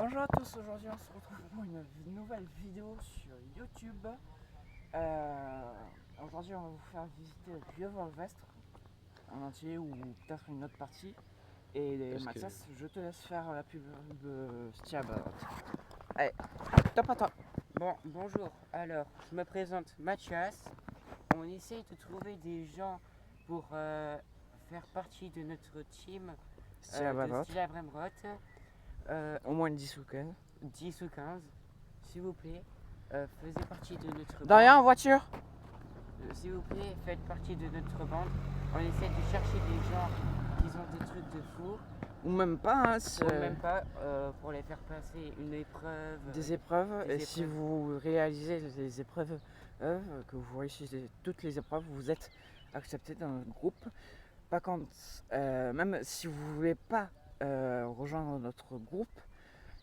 Bonjour à tous, aujourd'hui on se retrouve pour une nouvelle vidéo sur YouTube. Aujourd'hui on va vous faire visiter le vieux Volvestre en entier ou peut-être une autre partie. Et Mathias, je te laisse faire la pub Stiab. Allez, top à toi. Bon, bonjour, alors je me présente Mathias. On essaye de trouver des gens pour faire partie de notre team de Stiab Remrot. Au moins 10 ou 15. 10 ou 15, s'il vous plaît. Faisez partie de notre Derrière en voiture. S'il vous plaît, faites partie de notre bande. On essaie de chercher des gens qui ont des trucs de fou. Ou même pas, hein, Ou même pas, pour les faire passer une épreuve. Des épreuves. Et si vous réalisez les épreuves, que vous réussissez toutes les épreuves, vous êtes accepté dans notre groupe. Par contre, même si vous voulez pas rejoindre notre groupe,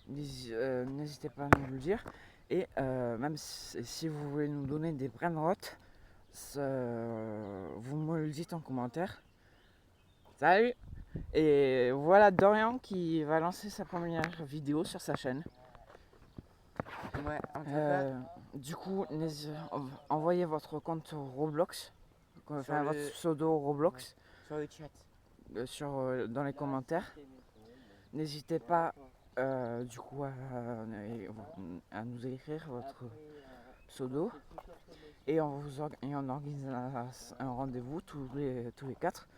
n'hésitez pas à nous le dire. Et même si vous voulez nous donner des brainrots, vous me le dites en commentaire. Salut! Et voilà Dorian qui va lancer sa première vidéo sur sa chaîne. Ouais, en tout cas. Du coup, envoyez votre compte Roblox, enfin votre pseudo Roblox, sur le chat, dans les commentaires. N'hésitez pas du coup à nous écrire votre pseudo et on organise un rendez-vous tous les 4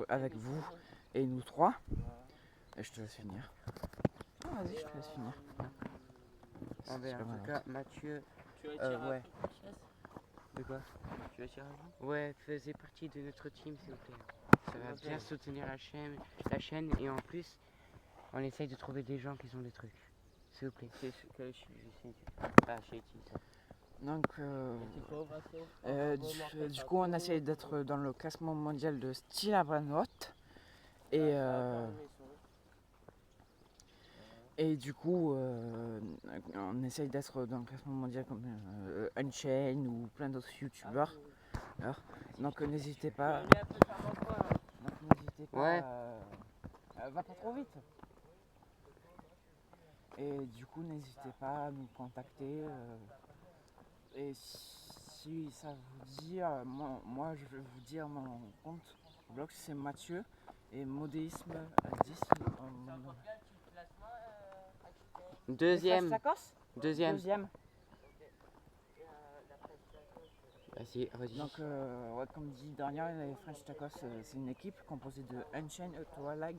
avec vous et nous 3. Et je te laisse finir. Vas-y, je te laisse finir. En tout cas, Mathieu. Tu veux tirer ouais. De quoi? Tu veux tirer avant? Ouais, faisez partie de notre team, s'il vous plaît. Ça va bien soutenir la chaîne et en plus, on essaye de trouver des gens qui ont des trucs. S'il vous plaît. Chez ça. Donc, du coup, on essaye d'être dans le classement mondial de Stiab Remrot. Et du coup, on essaye d'être dans le classement mondial comme Unchained ou plein d'autres youtubeurs. Donc n'hésitez pas. Ouais. Va pas trop vite. Et du coup, n'hésitez pas à nous contacter. Et si ça vous dit, moi je vais vous dire mon compte blog, c'est Mathieu et modéisme 10. Deuxième. Vas-y. Donc, comme dit Dorian, les French Tacos, c'est une équipe composée de Unchained, Toalag,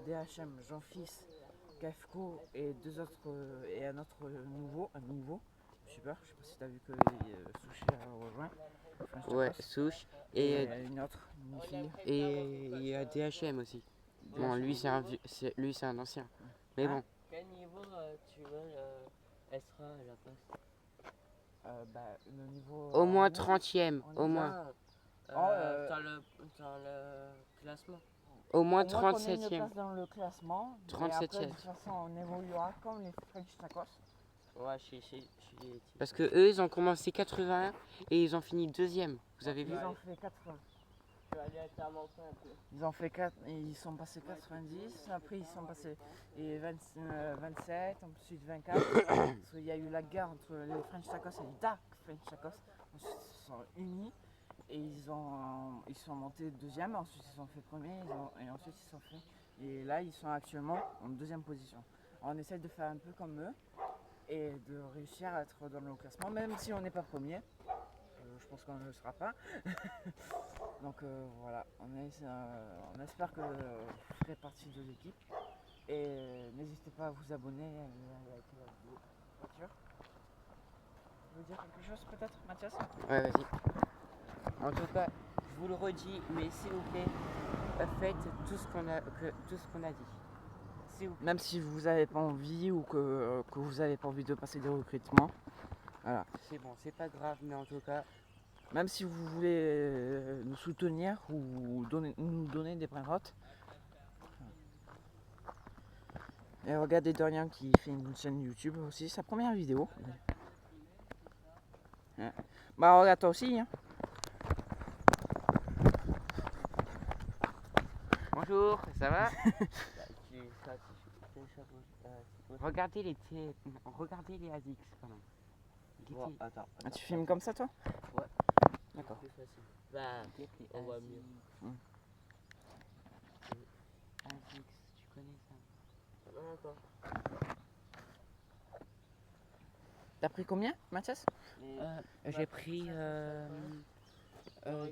DHM, Jean-Fils, Kafko et un autre nouveau youtubeur. Je sais pas si t'as vu que Sushi a rejoint. Ouais, Souche et une autre, une fille. Et il y a DHM aussi. Bon, lui c'est un ancien. Mais bon. Quel niveau tu veux Esra à la place? Le niveau. Au moins 30e, au moins. Dans le classement. Au moins 37e. 37e. Dans le classement. 37e. Après, de toute façon, on évoluera comme les French Tacos. Ouais, Parce que eux, ils ont commencé 81 et ils ont fini 2e. Vous avez vu? Ils ont fait 80. Ils sont passés 90, après ils sont passés 27, ensuite 24. Parce qu'il y a eu la guerre entre les French Tacos et les Dark French Tacos. Ensuite ils se sont unis et ils sont montés deuxième, ensuite ils sont fait premier et ensuite ils sont fait. Et là ils sont actuellement en deuxième position. Alors, on essaie de faire un peu comme eux et de réussir à être dans le classement, même si on n'est pas premier. Je pense qu'on ne le sera pas. Donc voilà, on espère que vous ferez partie de l'équipe. Et n'hésitez pas à vous abonner et à liker la vidéo. Voiture. Tu veux dire quelque chose peut-être, Mathias? Ouais, vas-y. En tout cas, je vous le redis, mais s'il vous plaît, faites tout ce qu'on a dit. Même si vous n'avez pas envie ou que vous n'avez pas envie de passer des recrutements. Voilà. C'est bon, c'est pas grave, mais en tout cas. Même si vous voulez nous soutenir ou nous donner des brainrots. Et regardez Dorian qui fait une chaîne YouTube aussi, sa première vidéo. Ouais. Bah regarde toi aussi. Hein. Bonjour, ça va? Regardez les ASICS quand même. Bon, attends. Ah, tu filmes comme ça, toi? Ouais. D'accord. Plus facile. Bah, on voit mieux. ASICS, tu connais ça? D'accord. T'as pris combien, Mathias? J'ai pris 8. Vous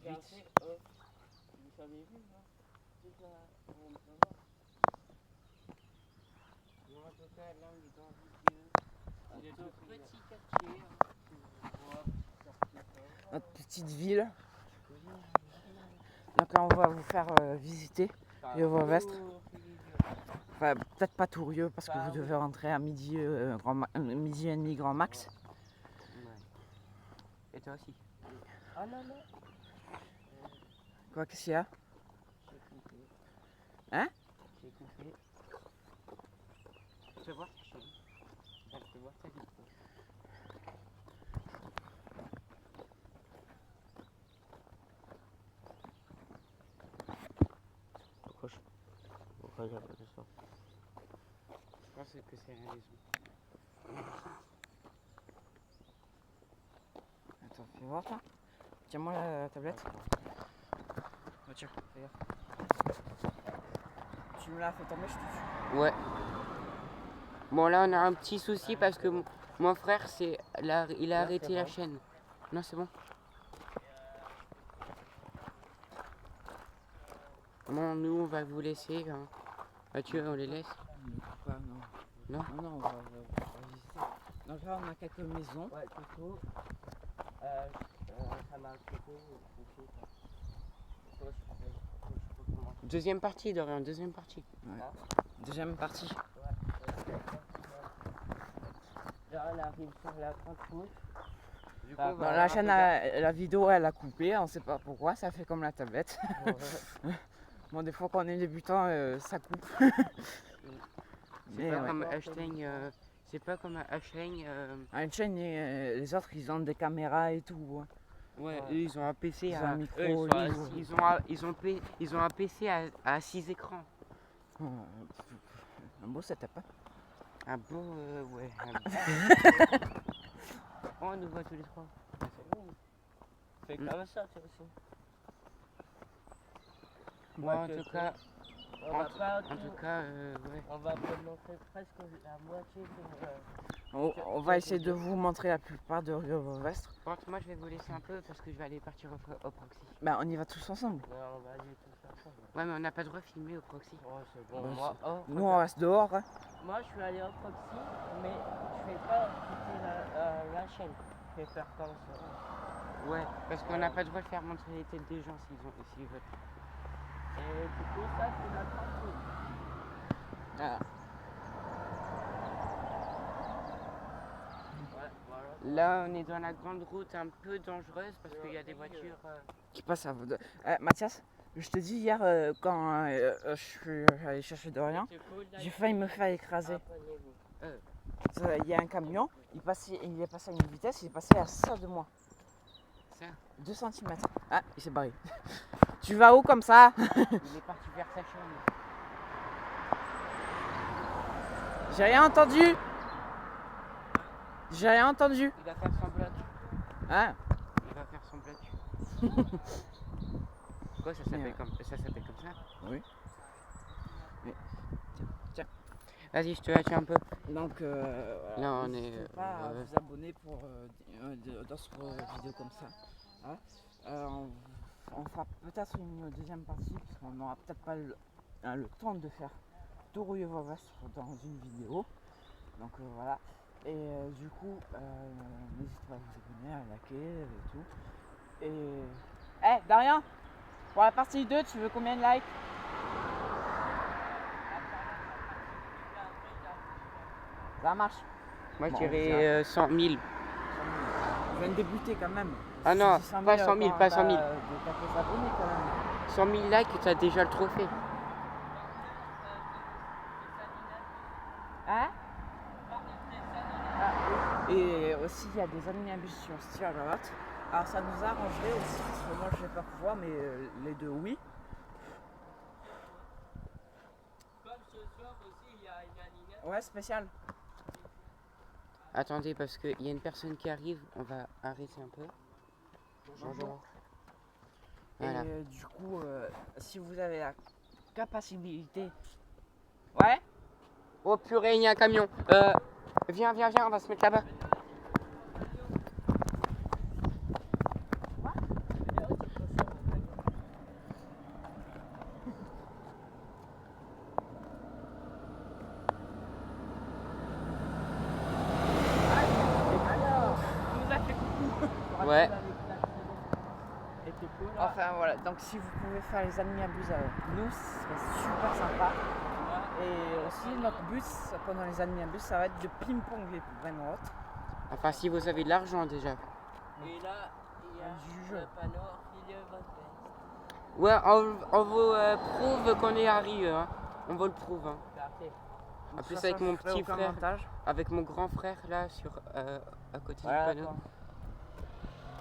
savez vu, non? En tout cas, là, on est dans le petit quartier. Notre petite ville. Donc là, on va vous faire visiter Rieux-Vauvestre. Enfin, peut-être pas tout Rieux parce que vous devez rentrer à midi, midi et demi grand max. Ouais. Et toi aussi? Ah non, non. Quoi, qu'est-ce qu'il y a? J'ai coupé. Hein? J'ai coupé. Je peux voir ta chaîne. Je peux voir ta vidéo. Pourquoi j'ai pas de ça? Je pense que c'est la raison. Attends, fais voir toi. Tiens-moi la tablette. Oh, tiens, regarde. Tu me l'as fait tomber, je te tue. Ouais. Bon, là, on a un petit souci parce que mon frère, il a arrêté la chaîne. Non, c'est bon. Bon, nous, on va vous laisser. Hein. Mathieu, on les laisse. Ne coupe pas, non. Non? Non, on va visiter. Donc là, on a quelques maisons. Ouais, Coco. Ça m'a coupé. Deuxième partie, Dorian, deuxième partie. Ouais. Deuxième partie. Là, on arrive sur la grande route. Du Bah, coup, Dans la chaîne, la vidéo, elle a coupé. On sait pas pourquoi. Ça fait comme la tablette. Bon, des fois, quand on est débutant, ça coupe. c'est pas comme Hashtag. C'est pas comme Hashtag. À une chaîne, les autres, ils ont des caméras et tout. Hein. Ouais, eux, ils ont un PC Ils ont un micro. eux, ils ont un PC à 6 écrans. Un beau setup. Hein. Un beau, ouais. Oh, on nous voit tous les trois. Fais comme ça, toi aussi. Bon, en tout cas, On va pas ouais. On va te montrer presque la moitié de. On va essayer de vous montrer la plupart de Rieux-Vauvestre. Par contre, moi, je vais vous laisser un peu parce que je vais aller partir au proxy. Bah, on y va tous ensemble. Ouais, on va aller tout ensemble. Ouais, mais on n'a pas le droit de filmer au proxy. Oh, c'est bon. Bah, Moi, Nous, on reste dehors. Hein. moi, je suis allé au proxy, mais je vais pas quitter la chaîne. Je vais faire comme ça. Ouais, parce qu'on n'a pas le droit de faire montrer les têtes des gens s'ils veulent. Et du coup, ça, c'est notre partie. Voilà. Ouais, voilà. Là, on est dans la grande route un peu dangereuse parce qu'il y a des voitures. Qui passe à vous deux. Mathias, je te dis hier, quand je suis allé chercher Dorian, j'ai failli me faire écraser. Il y a un camion, il est passé à une vitesse, il est passé à ça de moi. Ça, 2 cm. Ah, il s'est barré. Tu vas où comme ça? il est parti vers sa chaîne. J'ai rien entendu. J'ai rien entendu. Il va faire son bloc. Hein? Il va faire son bloc. Quoi, ça s'appelle comme ça? Oui. Tiens. Vas-y, je te lâche un peu. Donc, voilà. Là, on N'hésitez est. pas à vous abonner pour d'autres vidéos comme ça. Hein. On fera peut-être une deuxième partie parce qu'on n'aura peut-être pas le temps de faire tout Rieux-Vauvestre dans une vidéo. Donc voilà. Et du coup, n'hésitez pas à vous abonner, à liker et tout. Et. Dorian, pour la partie 2, tu veux combien de likes? Ça marche. Moi, je Bon, dirais 100 000. Je viens de débuter quand même. Ah non, Si tu dis pas 100 000, quand pas 100 000. t'as quelques abonnés quand même. 100 000 likes, tu as déjà le trophée. Hein? Et aussi, il y a des animations sur Stiagavat. Alors, ça nous arrangerait aussi, parce que moi, je vais pas pouvoir, mais les deux, oui. Comme ce soir aussi, il y a une Ouais, spécial. Attendez, parce qu'il y a une personne qui arrive. On va arrêter un peu. Bonjour. Voilà. Et du coup, si vous avez la capacité... Ouais. Oh purée, il y a un camion. Viens, on va se mettre là-bas. Ouais. Enfin voilà, donc si vous pouvez faire les ennemis à bus avec nous, ce serait super sympa. Et aussi notre but pendant les ennemis à bus, ça va être de ping-pong les brain-rot. Enfin, si vous avez de l'argent déjà. Et là, il y a Du jeu. le panneau affilié Vodfest. Ouais, on vous prouve qu'on est arrivé. Hein. On vous le prouve. Hein. Parfait. En plus, avec mon petit frère, Avantage. avec mon grand frère là, sur à côté Voilà, du panneau. quoi.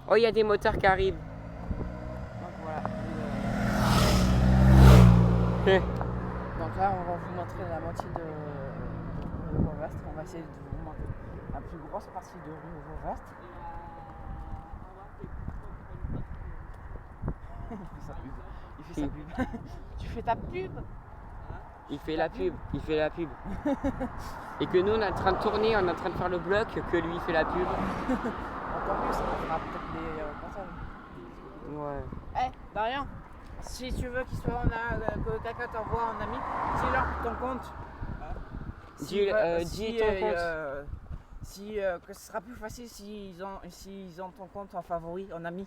Oh, il y a des motards qui arrivent. Donc voilà. Eh. Donc là, on va vous montrer la moitié de rue Vauvast. On va essayer de vous montrer la plus grosse partie de rue Vauvast. Il fait sa pub. Il fait sa pub. Tu fais ta pub? Il fait la pub. Et que nous, on est en train de tourner, on est en train de faire le bloc, que lui, il fait la pub. Encore mieux, ça fera peut-être des personnes. Ouais. Eh, Darian, si tu veux que quelqu'un t'envoie en ami, dis-leur ton compte. Dis ton compte. Que ce sera plus facile s'ils ont ton compte en favori, en ami.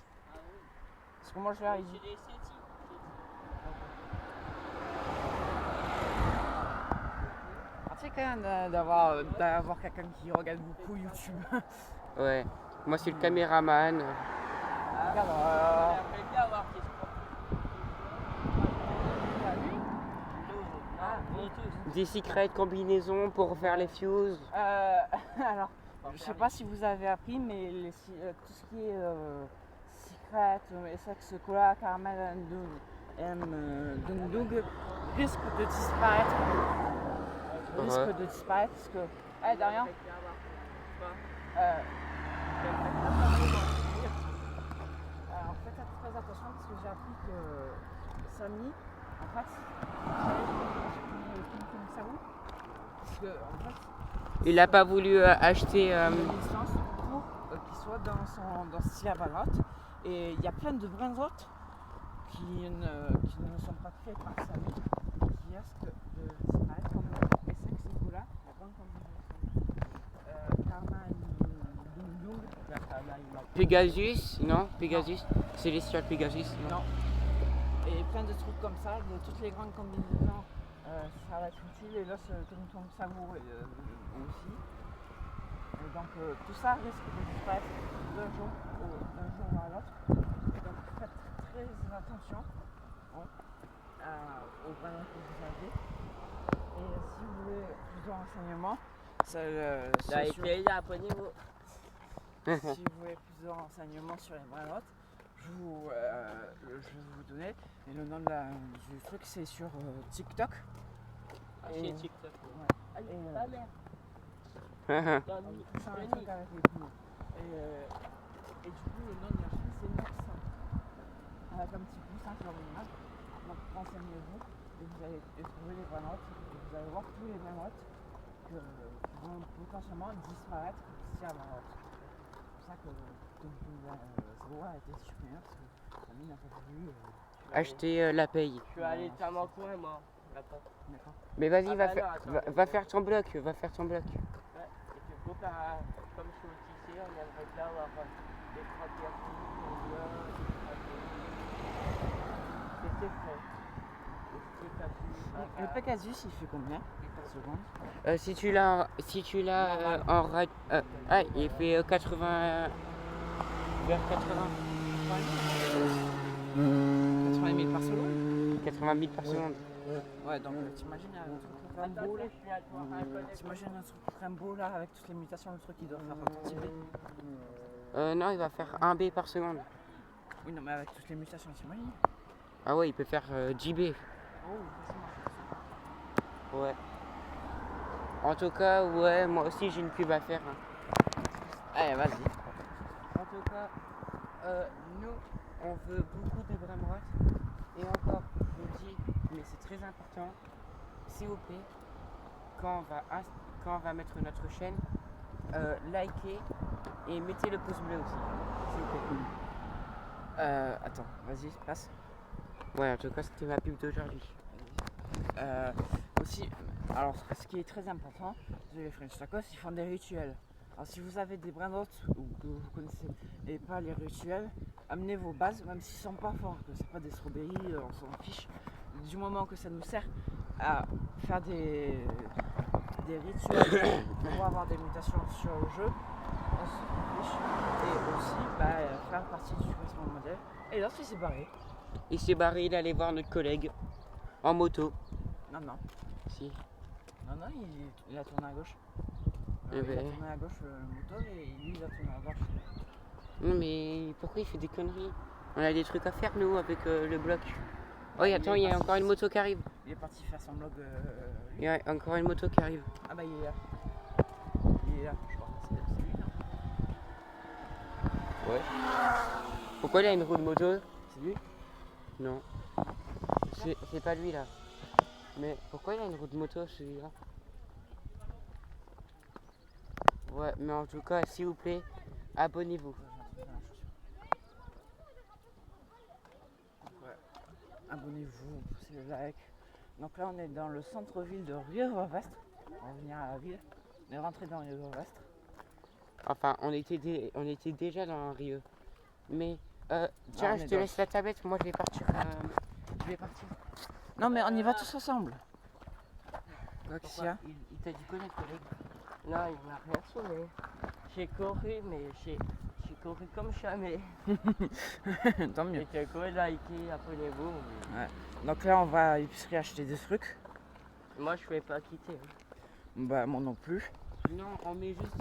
Parce que moi je vais C'est c'est quand même d'avoir quelqu'un qui regarde beaucoup YouTube. Ouais. Moi, c'est le caméraman. Regarde, J'aimerais bien avoir des sports. Nous tous. Des secrets combinaisons pour faire les fuses. alors, je sais pas si vous avez appris, mais tout ce qui est secret, sexe, cola, caramel, Dung Dung risque de disparaître. Risque de disparaître parce que. Eh, Darian, alors faites très attention parce que j'ai appris que Samy, en fait, ça vous parce que en fait, Il a pas voulu acheter. une licence pour qu'il soit dans style Avalot. Et il y a plein de brain-rot qui ne sont pas créés par Samy, qui risquent de disparaître comme le SX Nicolas, la grande combinaison. Karma et Dung Dung. Pegasus, non Pegasus. Célestial Pegasus, non. Non. Et plein de trucs comme ça, de toutes les grandes combinaisons, ça va être utile. Et là, ce Tom Savour aussi. Et donc, tout ça risque de disparaître d'un jour à l'autre. Donc, faites très attention aux brains que vous avez. Et si vous voulez plus de renseignements, Abonnez-vous. si vous voulez plus de renseignements sur les brain je vais vous donner. Et le nom du truc, c'est sur TikTok. Chez TikTok. Ouais. Et, Ta mère. c'est un truc avec les pneus. Et du coup, le nom de la chaîne, c'est Noxon. Avec un petit poussin sur l'image. Donc, renseignez-vous et vous allez trouver les vraies notes. Et vous allez voir tous les vraies notes qui vont potentiellement disparaître si à la note. C'est pour ça que Zoro a été supprimé parce que Samy n'a pas voulu. Acheter la paye. Je suis allé faire mon coin, moi. Là-bas. D'accord. Mais vas-y, Ah va, bah faire, non, attends. va faire ton bloc. Va faire ton bloc. Ouais. Et puis, faut faire, comme je suis au lycée, on aimerait bien avoir des trois piercings, c'est frais. Le Pegasus, il fait combien par seconde? Si tu l'as en radio. Il fait 80. Vers 80. 80 000 par seconde? 80 000 par seconde. Ouais, donc t'imagines un truc Rambo là? T'imagines un truc Rambo là avec toutes les mutations, le truc qui doit faire un petit B? Non, il va faire 1 B par seconde. Oui, non, mais avec toutes les mutations, t'imagines? Ah ouais, il peut faire JB. Oh, facilement. Ouais. En tout cas, ouais, moi aussi j'ai une pub à faire. Hein. Allez, vas-y. En tout cas, nous, on veut beaucoup de Bramrot. Et encore, je vous dis, mais c'est très important, s'il vous plaît, quand on va mettre notre chaîne, likez et mettez le pouce bleu aussi, s'il vous plaît. Attends, vas-y, passe. Ouais, en tout cas, c'était ma pub d'aujourd'hui. Aussi, alors ce qui est très important, les French Tacos, ils font des rituels. Alors si vous avez des Bramrot ou que vous connaissez et pas les rituels, amenez vos bases, même s'ils sont pas forts, que c'est pas des strawberries, on s'en fiche. Du moment que ça nous sert à faire des rituels pour avoir des mutations sur le jeu, on s'en fiche. Et aussi faire partie du classement mondial. Et là, il s'est barré. Il s'est barré, il allait voir notre collègue en moto. Non, Si. non, il a tourné à gauche. Eh Il a ben. tourné à gauche le moteur et lui il a tourné à droite. Non mais pourquoi il fait des conneries? On a des trucs à faire nous avec le bloc. Oh attends, il y a encore une moto qui arrive. Il est parti faire son blog. Il y a encore une moto qui arrive. Ah bah il est là. Il est là, je crois. C'est lui, non? Ouais. Pourquoi il a une roue de moto? C'est lui? Non. C'est pas lui là. Mais pourquoi il a une roue de moto celui-là? Ouais, mais en tout cas, s'il vous plaît, abonnez-vous. Ouais. Abonnez-vous, poussez le like. Donc là on est dans le centre-ville de Rieux-Vauvestre. On va venir à la ville. On est rentré dans Rieux-Vauvestre. Enfin, on était déjà dans un Rieux. Mais tiens, on je est te dans- laisse la tablette, moi je vais partir. Non mais on y va tous ensemble. Qu'est-ce qu'il y a? Il t'a dit quoi notre collègue? Non, il m'a rien sauvé. J'ai couru, mais j'ai couru comme jamais. Tant mieux. Et que quoi, likez, abonnez-vous. mais Donc là on va à l'épicerie acheter des trucs. Moi, je vais pas quitter. Bah moi non plus. Non, on met juste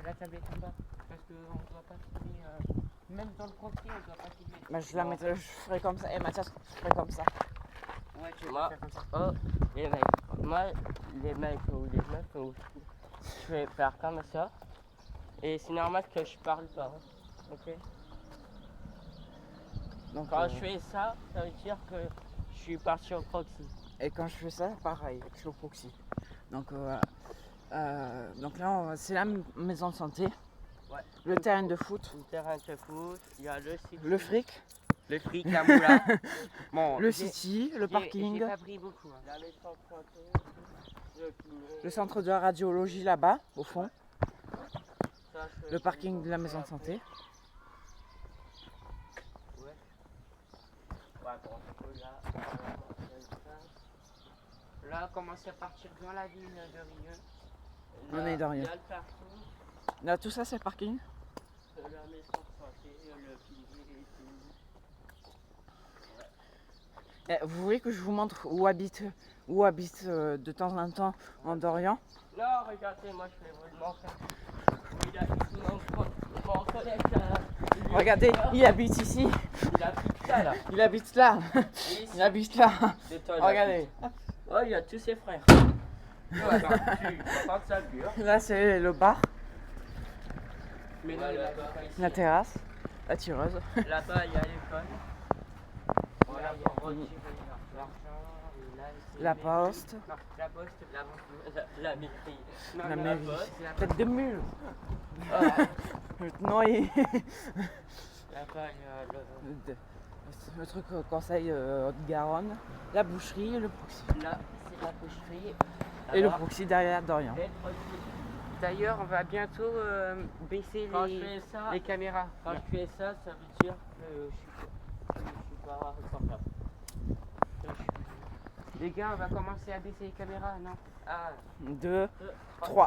la tablette en bas. Parce qu'on ne doit pas filmer. Même dans le proxy, on ne doit pas filmer. Bah je la mettrai, je ferai comme ça. Et Mathias, je ferai comme ça. Ouais, tu Moi, vas faire comme ça. oh, les mecs. Moi, les mecs ou les meufs, je vais faire comme ça. Et c'est normal que je parle pas. Hein. Ok? Donc, Quand je fais ça, ça veut dire que je suis parti au proxy. et quand je fais ça, pareil, je suis au proxy. Donc voilà. Donc là, c'est la maison de santé, Ouais. le terrain de foot, Le terrain de foot, il y a le city. le fric, Le fric, la moula. Bon, le city, le J'ai parking, pas pris beaucoup. Hein. La maison de santé, le kiné. le centre de radiologie là-bas, au fond, Ça, je fais le parking de la maison de santé. Ouais. Ouais, bon, là, Là, on commence à partir dans la ville de Rieux. On est dans Il y rien. a le parking, Là, tout ça, c'est le parking. la maison de santé, le kiné et tout. Vous voulez que je vous montre où habite de temps en temps en Dorian? Non, regardez, moi je vais vous le montrer. Mon collègue, Regardez, il habite ici, il a plus que ça là. il habite là, Et ici, il habite là. des toilettes. Regardez, Oh, il y a tous ses frères. Ouais, bah, tu prends sa pure. là c'est le bar, Mais non, Voilà, il là-bas, la terrasse, la tireuse. là-bas, il y a l'école. Voilà, Voilà, pour retirer l'argent. Et là, c'est La les- poste, Non, la poste, La mairie. non, la non, mairie, poste, c'est la tête de mule, Ah, je vais te noyer. là-bas, il y a Le truc conseil Haute-Garonne, la boucherie et le proxy. là, c'est la boucherie. Et le Alors, proxy derrière Dorian. et le proxy. D'ailleurs, on va bientôt baisser Quand je fais ça, les caméras. quand je fais ça, ça veut dire que je suis pas confortable. Les gars, on va commencer à baisser les caméras, non? Ah, 2, 3.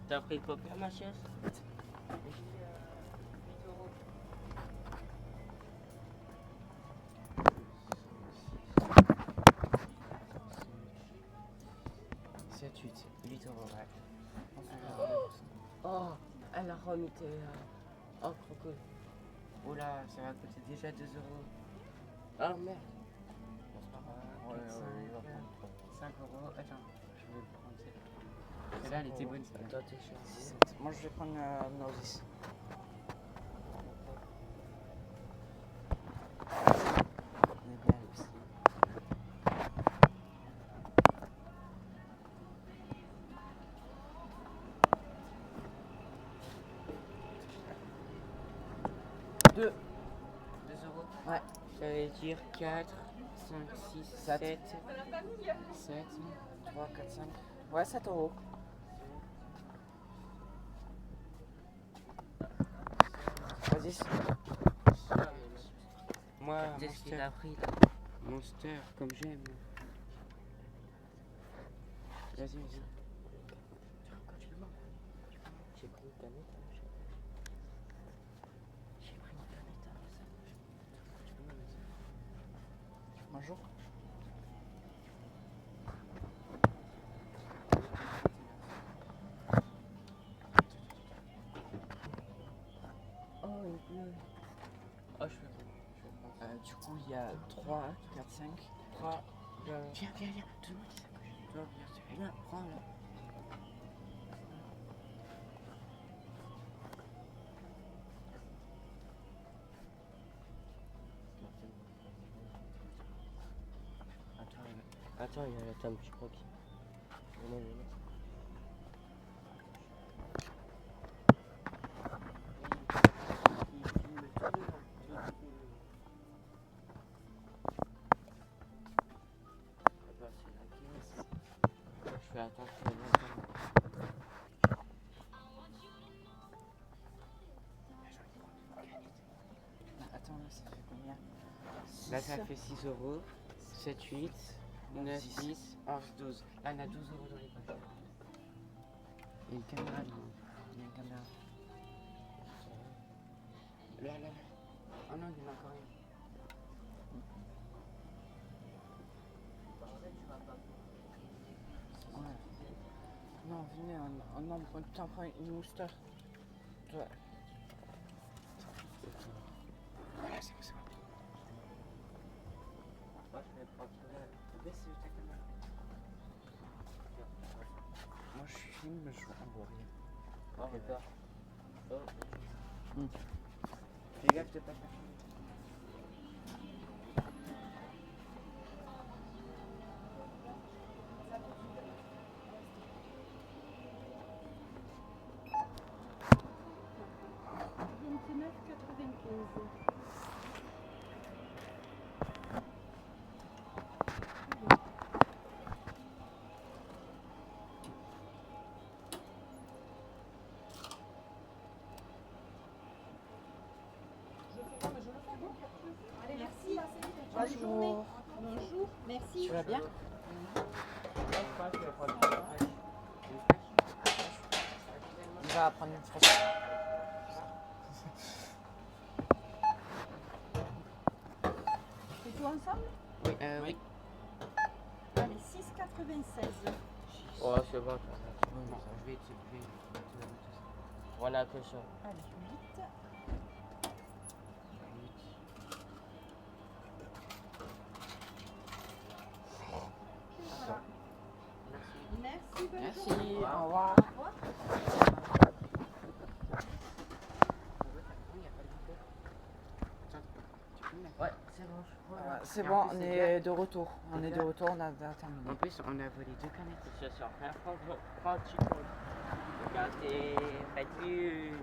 t'as pris combien ma chaise? Rome, il était en crocodile. Oula, ça va coûter déjà 2 euros. Ah merde. Ouais, 5 euros. Attends, je vais prendre celle-là. Celle-là, elle était bonne. Toi, t'es cher. Moi, je vais prendre Norris. On est bien aussi. Deux. 2 euros. Ouais. Ça veut dire 4, 5, 6, 7, 7, 3, 4, 5. Ouais, 7 euros. Vas-y. Moi, Qu'est-ce qu'il Monster, a pris là? Monster, comme j'aime. Vas-y, vas-y. J'ai pris une canette. J'ai pris une canette avec ça. Bonjour. Oh, il pleut. Oh, je vais prendre. Du coup, il y a 3, 4, 5. 3. Viens, viens, viens. Tout le monde dit ça que je dois venir. Viens, prends là. Attends, il y a la table, je crois qu'il. Non, non, non. Je fais attention. Attends, là, ça fait combien? Là, ça fait 6 euros. 7, 8, 9, 10, 11, 12. Là, on a 12 euros dans les poches. Il y a une caméra là. Il y a une caméra. Là, là, là. Oh non, il y en a encore une. Ouais. Non, venez, on t'en prend une Monster. Ouais. Voilà, c'est bon, c'est bon. Moi, je vais prendre Baisse ta caméra. Moi, je filme, mais je vois rien. Oh, regarde. Oh. Fais gaffe de pas faire. Allez, merci. Bonjour. Bonjour, merci. Tu vas bien? On va prendre une fraîche. C'est tout ensemble? Oui, oui. Allez, 6,96. Oh, c'est bon. Bon, je vais te On a que ça. Allez, 8. Merci, bonne Merci. journée. Au revoir. Au revoir. Ouais, c'est bon, je crois. C'est Et en bon, plus, on c'est est de retour. On est de bien. retour, on a terminé. En plus, on a volé 2 canettes. Je suis en train prends tu comptes. Regarde tes calculs.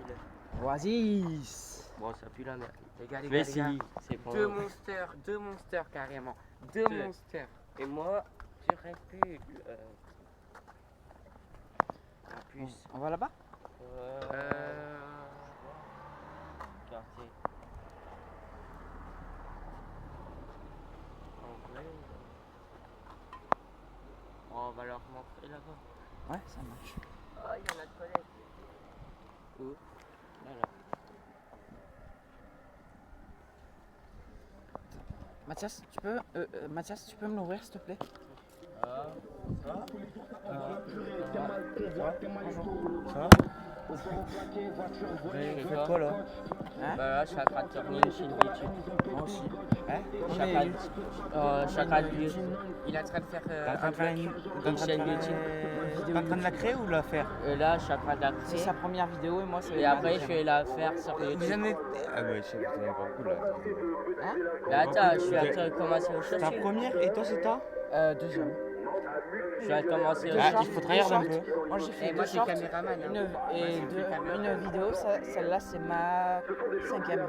Oasis. Bon, ça pue la merde. Les gars, Mais les gars. c'est pour 2 monsters carrément. 2 Deux. monsters. Et moi, tu calcules. En plus. On va là-bas? Quartier. En vrai. On va leur montrer là-bas. Ouais, ça marche. Ah, il y en a de collègues. Où? Là, là. Mathias, tu peux me l'ouvrir s'il te plaît? Ça va? Tu fais quoi là? Hein? Bah là, je suis en train de tourner une chaîne YouTube. Moi aussi. Hein? On Je suis est en train de YouTube. Il est en train de faire T'es en train de faire une chaîne YouTube. T'es en train de la créer ou la faire? Là, je suis en train de la C'est créer. sa première vidéo et moi c'est Et ma après, je deuxième. vais la faire sur Vous YouTube. en êtes... Ah ouais, je sais, vous en avez pas beaucoup là. Hein? Mais attends, je suis en train de commencer au Ta chercher. première et toi c'est ta? Deuxième. Je vais commencer au Ah, chercher. il faut tryhard un peu. Moi j'ai fait Et moi, deux je suis shorts, caméraman. une, Hein. et une vidéo, celle-là c'est ma cinquième.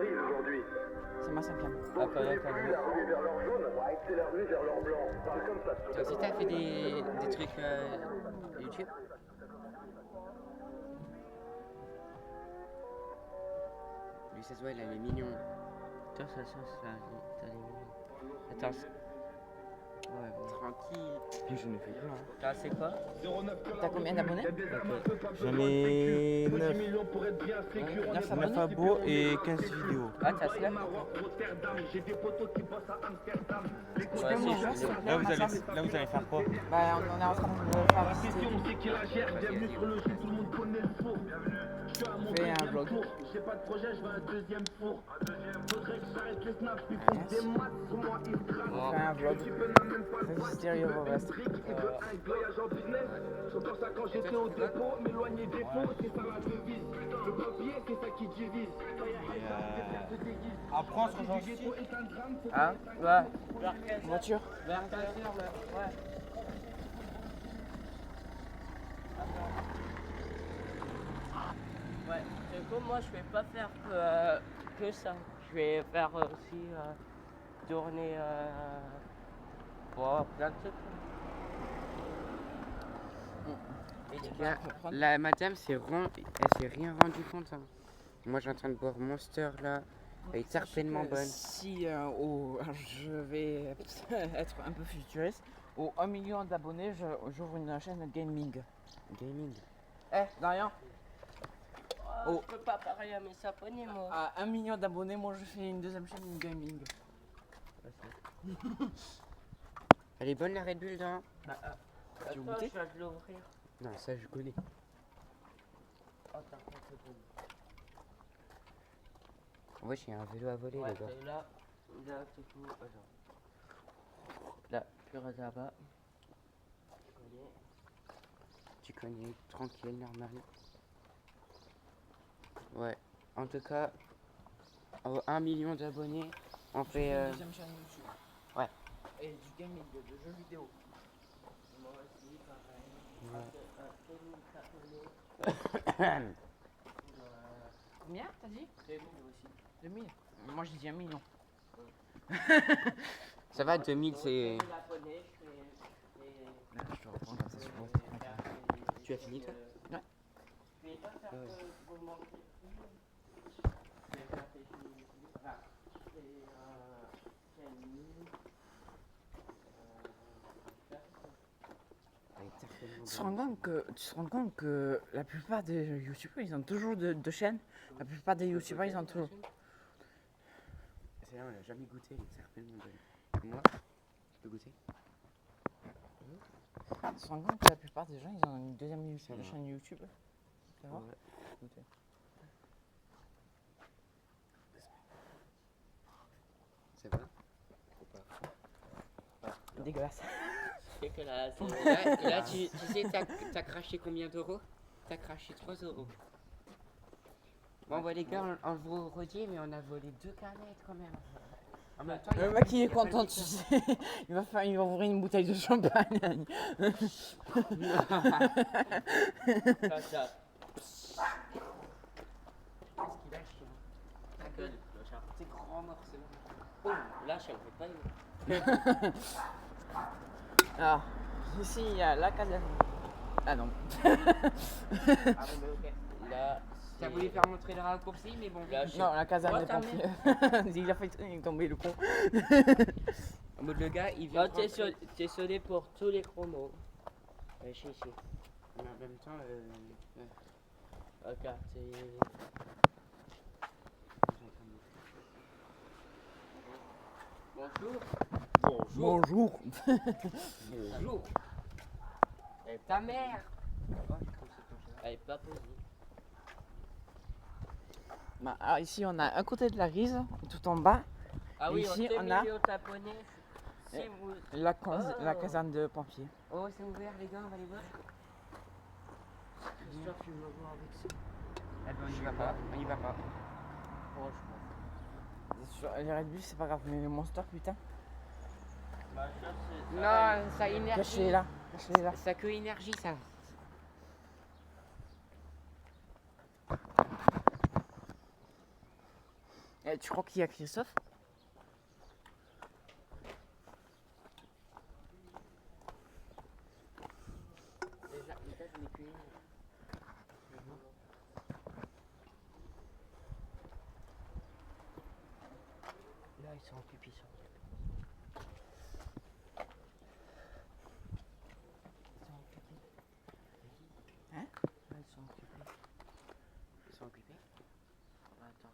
C'est ma cinquième. Ah, quand même, quand même. Toi aussi, t'as fait des trucs YouTube? Lui, ça se voit, il est mignon. Toi, ça, t'as les mignons. Attends, ouais, bon. Tranquille. Puis j'en ai fait plein. Toi, c'est quoi? T'as combien d'abonnés? J'en ai 9. 9 9 abonnés? abos et 15 vidéos. Ah, t'as Snap? Ouais, si, je suis Là vous allez faire quoi? Bah on est en train de le faire visiter. Je fais un vlog. On fait un vlog. On fait visiter Rio West. Après on se rejoint ici. Hein? Ouais. Voiture. Vers 15 heures, ouais. Ouais, du coup, moi, je vais pas faire que ça. Je vais faire aussi tourner plein de trucs. Et les gars, la madame elle s'est rien rendue compte. Hein. Moi, j'ai en train de boire Monster là. Elle est certainement bonne. Si je vais être un peu futuriste, au 1 million d'abonnés, j'ouvre une chaîne de gaming. Gaming. Eh, Darian, Oh, je peux pas parler à mes abonnés, moi. à 1 million d'abonnés, moi je fais une deuxième chaîne de gaming. Elle est bonne la Red Bull, hein? Attends, Tu veux je goûter? vais l'ouvrir. Non, ça je connais. Attends, une seconde. En vrai, j'ai un vélo à voler, Ouais, les gars. c'est là, c'est tout. Attends. Là, pure là-bas. Tu connais, tranquille, normal. Ouais, en tout cas, 1 million d'abonnés, on Je fais fait. une deuxième chaîne YouTube. Ouais. Et du gaming, de jeux vidéo. Moi aussi, pareil. Ouais. Combien t'as dit? 2000 aussi. 2000. Moi je dis 1 million. Ça va, 2000, c'est. abonnés, Là, je te reprends comme ça, je pense. Tu as fini, toi? Ouais. Je vais pas faire Ouais. que vous manquez. Je vais faire des films. Enfin, c'est chaîne nulle. Elle est certainement Tu te bonne. rends compte que la plupart des youtubeurs ils ont toujours deux chaînes. La plupart des youtubeurs ils ont toujours. Celle-là, on l'a jamais goûté, elle est certainement bonne. Moi, je peux goûter? Tu te rends compte que la plupart des gens ils ont une deuxième Ça va. chaîne YouTube. Tu vas voir? Ouais. Goûter. Ça va? Dégueulasse. C'est que là, Et là, tu sais, t'as craché combien d'euros? T'as craché 3 euros. Bon, bah les gars, on vous redit, mais on a volé 2 canettes quand même. En même temps, Le mec il est content, tu sais. Il va ouvrir une bouteille de champagne. ça. Qu'est-ce qu'il a chiant? Ta gueule, le chat. C'est grand morceau. Oh, là, je ne fais pas une. Alors, ici il y a la caserne. Ah non. Ah bon, mais ok. Là, T'as c'est- voulu faire montrer le raccourci, mais bon. Là, je Non, la caserne Ouais, des t'as pompiers. Il a fait tomber le con. En mode le gars, il vient. Là, t'es sonné pour tous les chromos. Si. Mais en même temps, ouais. Regarde, Bonjour. Bonjour. Bonjour. Et ta mère. Elle est pas posée. Bah, alors ici, on a un côté de la Rise, tout en bas, Ah oui, Ici, on on a- d'abonnés. Si vous... la caserne de pompiers. Oh, c'est ouvert, les gars, on va les voir. Christophe, il me voit avec ça. Eh ben, on y va pas, on y va pas. Franchement. Les Red Bull, c'est pas grave, mais les monsters, putain. Bah, ça, c'est... Non, ça énergie. Cachez-les là, cachez-les là. Ça que énergie, ça. Eh, tu crois qu'il y a Christophe? Déjà, je n'ai qu'une. Là, ils sont occupés, ça. Ils sont occupés. Hein? Là, ils sont occupés. Ils sont occupés? Attends.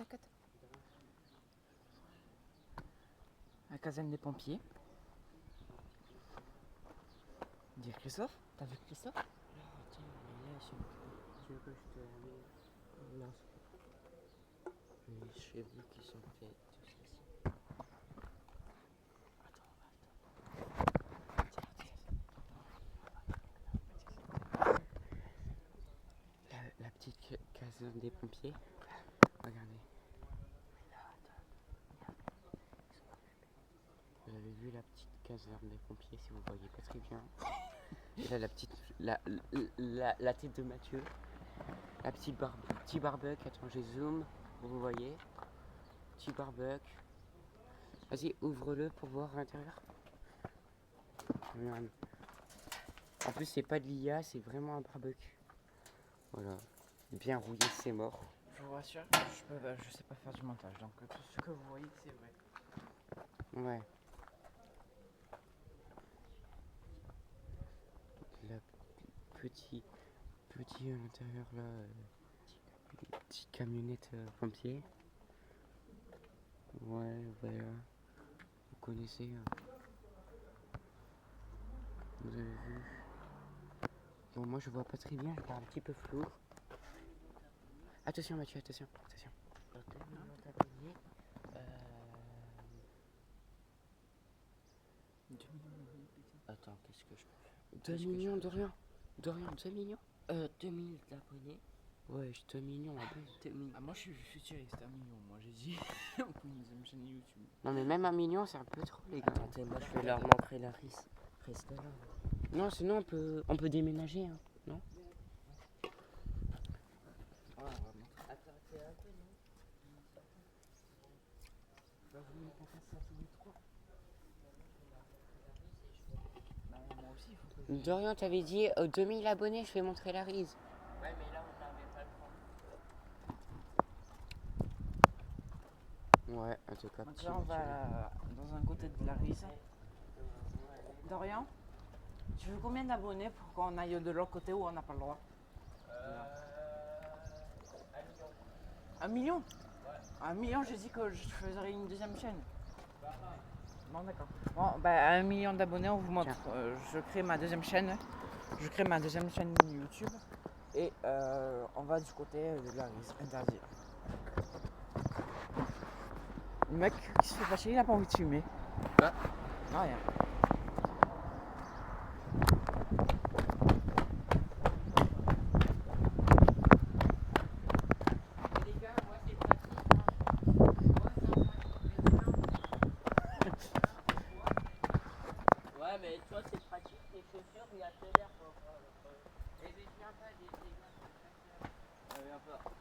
Tac. La caserne des pompiers. Dire Christophe? T'as vu Christophe? Attends, mais là, ils sont occupés. Tu veux que je te ramène? Non, c'est pas. J'ai vu qu'ils sont faits tous ici. La petite caserne des pompiers. Regardez. Vous avez vu la petite caserne des pompiers, si vous voyez pas très bien. Et là, la petite, la tête de Mathieu. La petite petit barbecue. Attends, je zoom. Vous voyez. Petit barbecue. Vas-y, ouvre-le pour voir à l'intérieur. Regarde. En plus, c'est pas de l'IA, c'est vraiment un barbecue. Voilà. Bien rouillé, c'est mort. Je vous rassure, je sais pas faire du montage, donc tout ce que vous voyez, c'est vrai. Ouais. La petit à l'intérieur là, petite camionnette pompier. Ouais, voilà. Vous connaissez. Vous avez vu. Bon, moi je vois pas très bien, je vois un petit peu flou. Attention Mathieu, attention. Attends, qu'est-ce que je peux faire 2 millions de rien. 2 millions 2000 d'abonnés. Ouais, 2 millions à base. 2 millions. Ah, moi, je suis futuriste, 1 million, moi, j'ai dit. Pour une deuxième chaîne YouTube. Non mais même 1 million c'est un peu trop les gars. Attendez, moi, je vais leur montrer la rise. Reste là. Non sinon on peut déménager hein. Non. Attends, t'es un peu, non? Bah, vous voulez qu'on fasse ça tous les trois? Bah, moi aussi, il faut que je... Dorian t'avais dit 2000 abonnés, je vais montrer la rise. Ouais, mais là, on n'avait pas le temps. Ouais, en tout cas. Donc là, on va dans un côté de la Rise. Dorian, tu veux combien d'abonnés pour qu'on aille de l'autre côté où on n'a pas le droit? 1 million. 1 million? Ouais. 1 million, j'ai dit que je ferais une deuxième chaîne. Bon, d'accord. Bon, bah, à 1 million d'abonnés, on vous montre. Je crée ma deuxième chaîne. Je crée ma deuxième chaîne YouTube. Et on va du côté de la Rise, interdit. Le mec qui se fait fâcher, il a pas envie de fumer. Quoi? Non, rien. Les gars, moi c'est pratique. Moi Ouais, mais toi, c'est pratique, tes chaussures, il y a que l'air pour faire le problème. Et je viens pas des gars. Ça vient pas.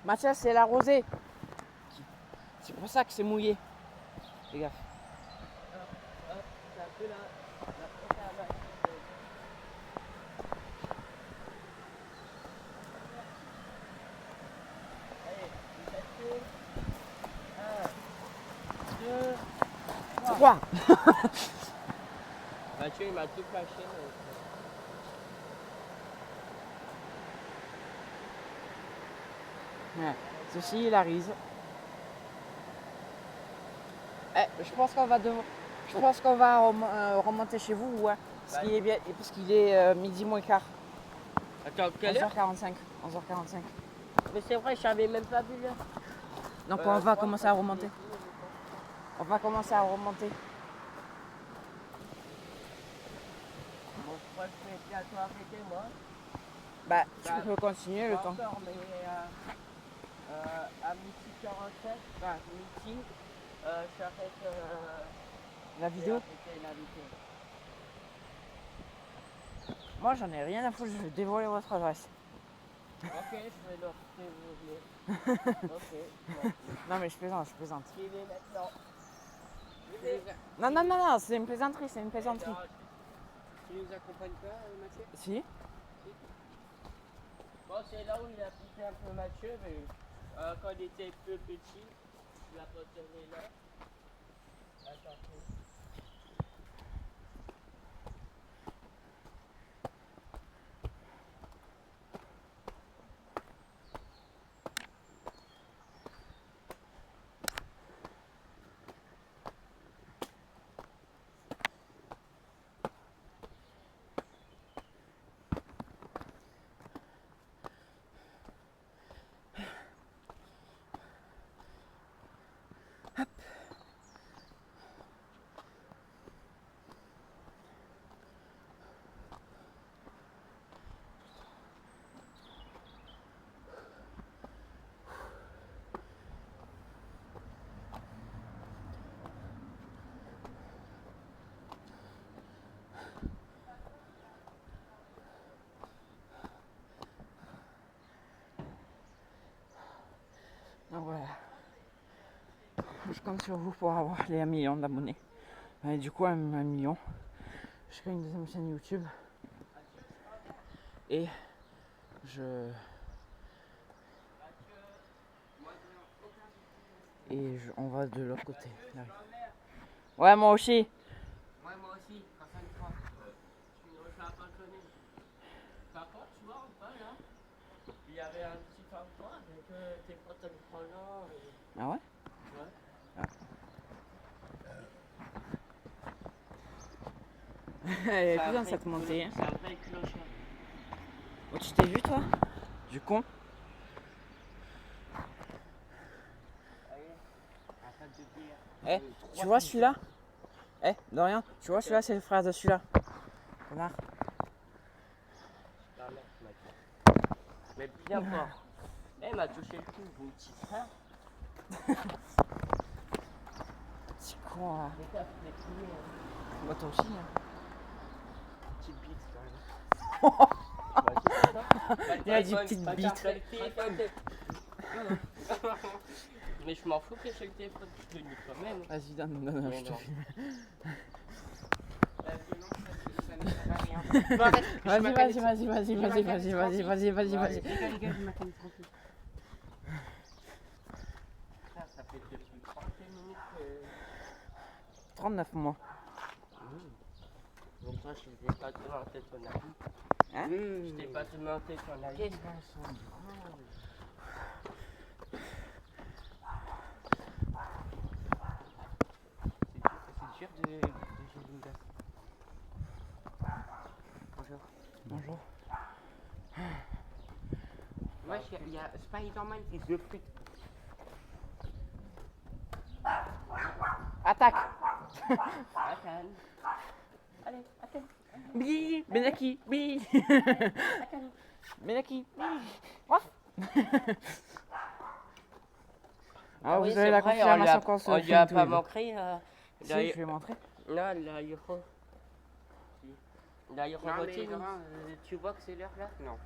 Mathias, c'est la rosée. C'est pour ça que c'est mouillé. Les gars. C'est un peu là. crois. Mathieu, il m'a tout flashé. Ouais. Ceci, il arrive. Je pense qu'on va devoir. Je pense qu'on va remonter chez vous, ouais. Parce qu'il est bien. Parce qu'il est midi moins quart. Attends, quelle heure 11h45. 11h45. Mais c'est vrai, je savais même pas vu l'heure. Donc on va commencer à remonter. On va commencer à remonter. Bon, je crois que je vais bientôt arrêter, moi. Bah, tu peux continuer le Pas temps. encore, mais à midi 47, enfin midi, j'arrête La vidéo. la vidéo. Moi, j'en ai rien à foutre. Je vais dévoiler votre adresse. Ok, je vais leur dévoiler. Ok, bon. Non, mais je plaisante, je plaisante. J'y vais maintenant. Non, non, non, non, c'est une plaisanterie, c'est une plaisanterie. Tu nous accompagnes pas, Mathieu? Si. Bon, c'est là où il a poussé un peu Mathieu, mais quand il était peu petit, il l'a pas tourné là. Attends. Donc voilà. Je compte sur vous pour avoir les 1 million d'abonnés. Et du coup, 1 million. Je crée une deuxième chaîne YouTube. Et on va de l'autre côté. Ouais, moi aussi. Ouais, moi aussi, prochaine fois. Tu ne vas pas connaître. Par contre, tu vois, ou pas là, il y avait un petit endroit avec tes potes en prenant. Ah ouais? Elle est plus dans cette montée. Hein. C'est un vrai clochard. Oh, tu t'es vu toi? Du con? Tu vois celui-là? Dorian, tu vois celui-là, c'est le frère de celui-là. Connard. Mais bien fort. Il m'a touché le cul, mon petit frère. C'est con là. Mais t'as fait des couilles, Moi toi aussi. Hein. petite bite quand même. Il a dit petite bite. Mais je m'en fous que sur le téléphone, je te le dis quand même. Vas-y, donne, je te filme. Vas-y. Les gars, je m'attends tranquille. Ça fait depuis 30 minutes que... 39 mois. Donc toi, je t'ai pas demandé ton avis. Hein? Je t'ai pas demandé ton avis. Qu'est-ce qu'elles sont drôles. C'est dur de jouer une gosse. Bonjour. Bonjour. Ouais, il y a Spider-Man qui se frite. Attaque. Attends. Allez, attends. Bi, Benaki, bi. Benaki, bi. Ah, oui, vous avez la vrai, confirmation qu'on se on lui filme a tous pas les deux. montré. Si, je vais montrer. Là, la Euro. La Eurobotine, tu vois que c'est l'heure là? Non.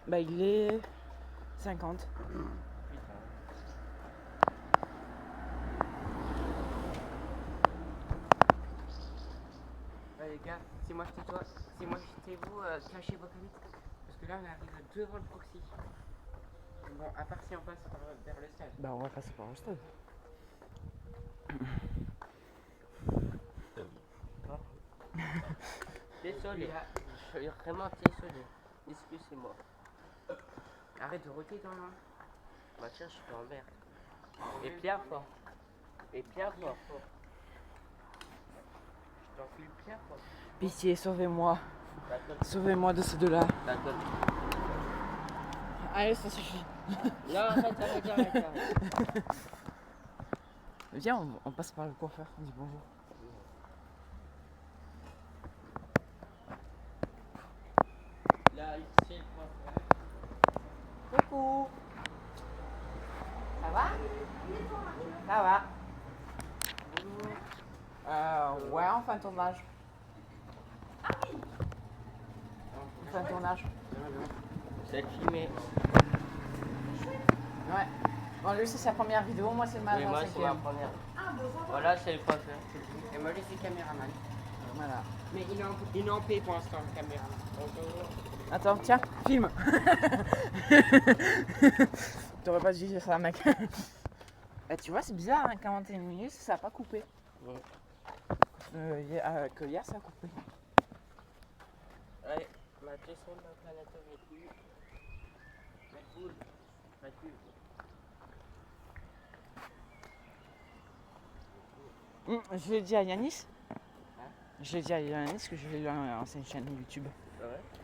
Bah, il est 50. Ouais, les gars, c'est moi j'étais vous, cachez vos caméras. Parce que là, on arrive devant le proxy. Bon, à part si on passe vers le stade. Bah, on va passer par le stade. Désolé. Je suis vraiment désolé. Excusez-moi. Arrête de roter dans l'eau. Mathias, je suis en merde. Et bien fort. Et bien fort. Je t'enfile bien fort. Pitié, sauvez-moi. D'accord. Sauvez-moi de ces deux-là. D'accord. Allez, ça suffit. Non, arrête. Viens, on passe par le coiffeur, on dit bonjour. Là, c'est le coiffeur. Coucou. Ça va? Ça va. Ouais, on fait un tournage. On fait un tournage. C'est filmé. Ouais. Bon, lui, c'est sa première vidéo, moi, c'est ma Mais moi, c'est ma cinquième. première. Voilà, c'est le coiffeur. Et moi, je suis caméraman. Voilà. Mais il est en paix pour l'instant, le caméraman. Attends, tiens, filme. T'aurais pas dû dire ça, mec. Bah, tu vois, c'est bizarre, hein, 41 minutes, ça a pas coupé. Ouais. Que hier, ça a coupé. Allez, ma descente de la planète Mercure. Mercure. Je l'ai dit à Yanis. Je l'ai dit à Yanis que je vais lui lancer une chaîne YouTube.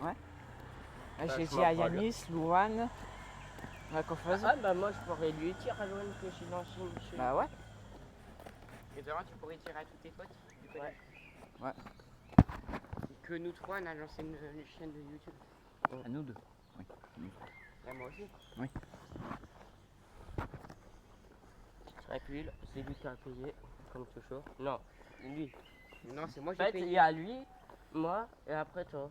Ouais. Je Bah, l'ai je dit à m'en parle. Yanis, Louane, la coiffeuse. Ah, bah moi, je pourrais lui dire à Louane que je suis lancé une chaîne. Bah ouais. Et demain, tu pourrais dire à tous tes potes du collège. Ouais. Que nous trois, on a lancé une chaîne de YouTube. À nous deux. Et moi aussi. Et puis, c'est lui qui a payé, comme toujours. Non, lui. Non, c'est moi En qui ai fait, il payé. y a lui, moi, et après toi.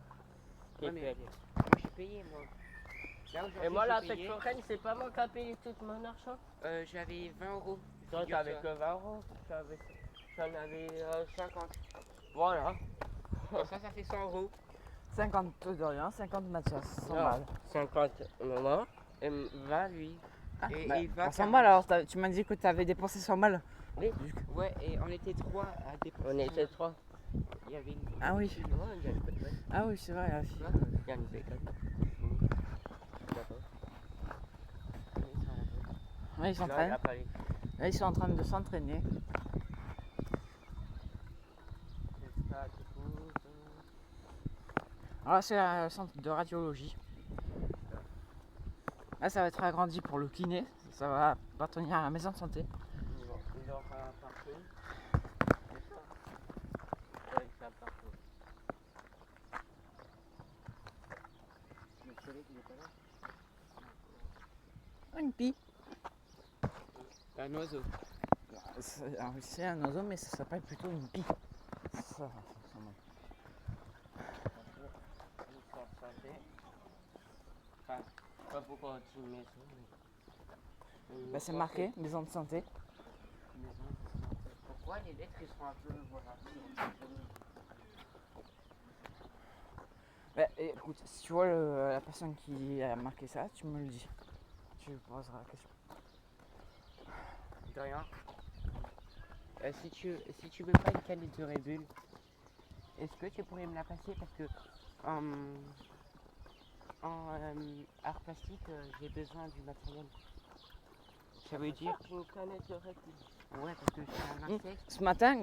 Qui Ouais, est mais- payé. Moi, j'ai payé, moi. Là, aujourd'hui, Et moi, la j'ai payé. section c'est pas moi qui a payé tout mon argent. J'avais 20 euros. Toi, Figure-toi. t'avais que 20 euros. J'en avais 50. Voilà. Ça fait 100 euros. 50 de rien, 50 Mathias, 100 Non, balles. 50 maman et 20 lui. Ah, Et- bah, et 20 pour 100 balles alors, tu m'as dit que tu avais dépensé 100 balles. Oui, Ouais, et on était trois à dépenser. on était 3. Il y avait une. Ah oui. Il y a une belle. Ah oui, c'est vrai, la fille. Il y a une bacon. D'accord. Ouais, ils Non, il s'entraînent. a pas les- Là, ils sont en train de s'entraîner. C'est ça, c'est tout. Alors là, c'est un centre de radiologie. Là, ça va être agrandi pour le kiné. Ça va appartenir à la maison de santé. Il aura un parking. C'est ça. Ouais, c'est un parking. Le soleil, il est pas là. Une pie. Un oiseau. C'est un oiseau, mais ça s'appelle plutôt une pie. Ça, son nom. Ils sont en santé. Enfin, pas pourquoi tu mets ça, mais... Bah, c'est marqué, maison de santé. Pourquoi les lettres ils sont un peu. Voilà. Bah, écoute, si tu vois la personne qui a marqué ça, tu me le dis. Tu lui poseras la question. De rien. Si tu veux pas une canette de Red Bull, est-ce que tu pourrais me la passer parce que en art plastique j'ai besoin du matériel. Ça veut dire Une canette de Red Bull. ouais parce que je suis un insecte. Ce matin,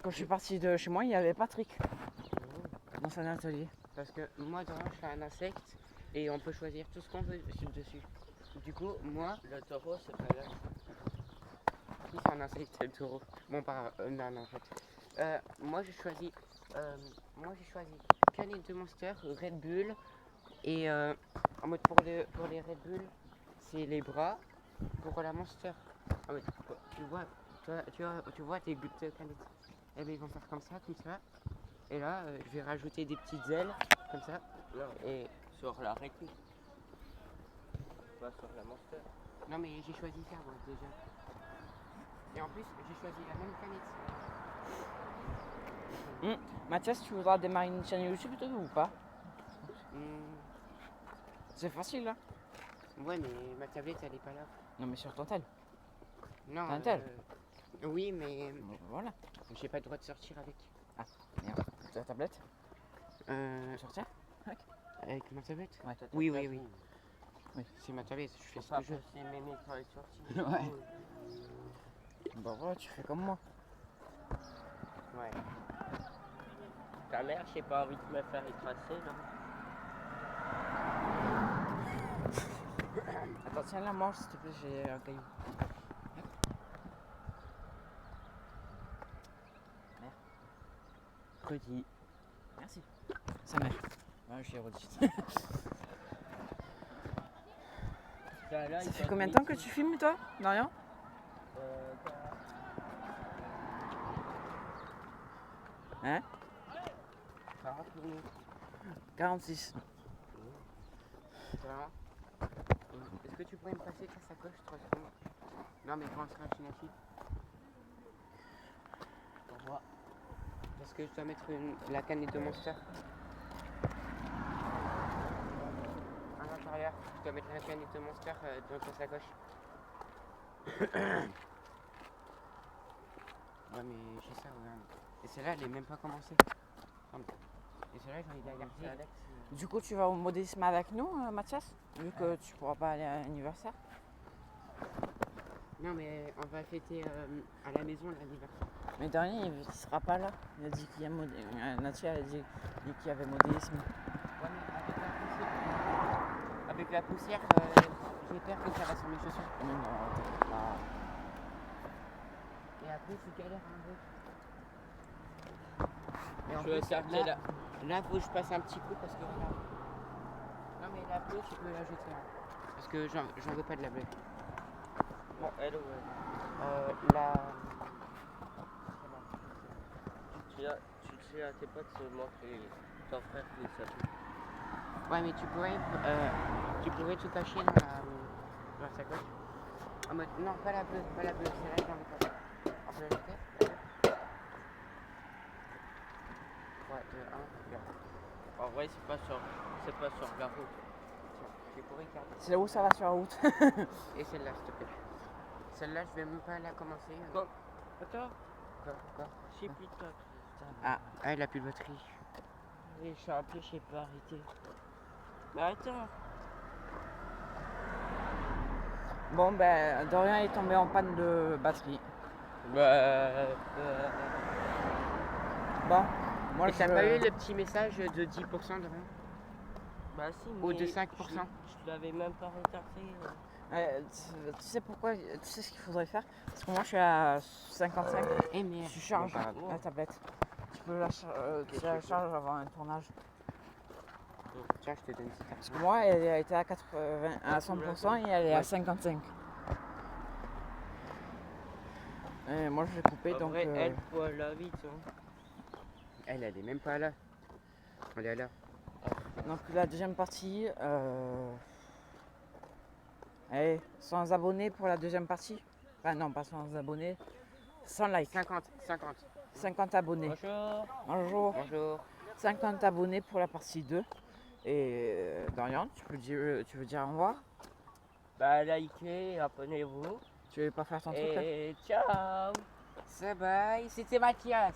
quand je suis partie de chez moi, il y avait Patrick dans son atelier. Parce que moi dehors je suis un insecte et on peut choisir tout ce qu'on veut dessus. Du coup moi Le taureau, c'est pas là. si c'est un insecte c'est le taureau. Bon pas non en fait. Moi j'ai choisi canette de Monster, Red Bull et en mode pour les Red Bull c'est les bras, pour la Monster en mode, tu vois tes gouttes de canette, et bien ils vont faire comme ça et là je vais rajouter des petites ailes comme ça Non, et sur la Red Bull. Pas sur la Monster. non mais j'ai choisi ça moi déjà et en plus j'ai choisi la même canette. Mathias, tu voudras démarrer une chaîne YouTube toi, ou pas? Hmm, C'est facile, hein? ouais mais ma tablette elle est pas là. Non, mais sur ton tel. Non. T'as un tel Oui mais Voilà. j'ai pas le droit de sortir avec. Merde. Ta tablette? Sortir? Avec ma tablette? Ouais. Oui, oui, oui. Oui. C'est ma tablette, je fais Faut ce pas que je veux. passer mes mains sur les sorties. Ouais. Bah voilà, tu fais comme moi. Ouais. Ta mère, j'ai pas envie de me faire écraser là. Attends, tiens la manche s'il te plaît, j'ai un caillou. Redis. Merci. Sa mère. Ouais, je l'ai redit. Ça fait combien de temps que tu filmes toi, Dorian? 40 minutes. 46. Vraiment. Est-ce que tu pourrais me passer ta sacoche 3 secondes? Non, mais quand on sera fini. Pourquoi? Parce que je dois mettre la canette de Monster. À l'intérieur, je dois mettre la canette de Monster dans ta sacoche. Ouais, mais j'ai ça, regarde. Et celle-là, elle est même pas commencée. Et celle-là, j'en ai gardé. Du coup, tu vas au modélisme avec nous, Mathias? Vu que tu pourras pas aller à l'anniversaire. Non, mais on va fêter à la maison l'anniversaire. Mais Dorian, il sera pas là. Il a dit qu'il y a Natia a dit qu'il y avait modélisme. Ouais, mais avec la poussière, j'ai peur que ça va sur mes chaussures. Mais non, ah. Et après, c'est galère un peu. Et en Je vais plus, sortir là. là, faut que je passe un petit coup parce que regarde. Non, mais la bleue, tu peux la jeter. Hein. Parce que j'en veux pas de la bleue. Bon, elle, ouais. La. Tu dis à tes potes seulement que ton frère qui s'appelle. Ouais, mais tu pourrais tout cacher dans la sacoche. En mode, non, pas la bleue, celle-là, j'en veux pas. On peut la jeter? Ouais, 1, En vrai, c'est pas sur la route. c'est pour Ricardo. C'est là où ça va sur la route. Et celle-là, s'il te plaît. Celle-là, je vais même pas la commencer. Quoi? Attends, Quoi? j'ai plus de temps. Ah, elle a plus de batterie. Et je suis appelé, je sais pas arrêter. Mais attends. Bon, ben, Dorian est tombé en panne de batterie. Bon, moi Et t'as pas eu le petit message de 10% de rien? Bah si, Ou mais de 5%. Je l'avais même pas retardé. tu sais pourquoi? Tu sais ce qu'il faudrait faire? Parce que moi je suis à 55. Eh merde. Tu charges Bon, pas grave. la tablette. Tu peux la charger avant un tournage. Tiens, je te donne ça. Parce que moi elle a été à 100% et elle est à 55. Et moi je l'ai coupé En donc. vrai, elle, faut aller vite. Hein. Elle est même pas là. Elle est là. Donc la deuxième partie. Allez, 100 abonnés pour la deuxième partie. Enfin non, pas 100 abonnés. 100 likes. 50. 50 abonnés. Bonjour. Bonjour. Bonjour. 50 abonnés pour la partie 2. Et Dorian, tu veux dire au revoir? Bah likez, abonnez-vous. Tu veux pas faire ton truc là? Et ciao. Ça bye. C'était Mathias.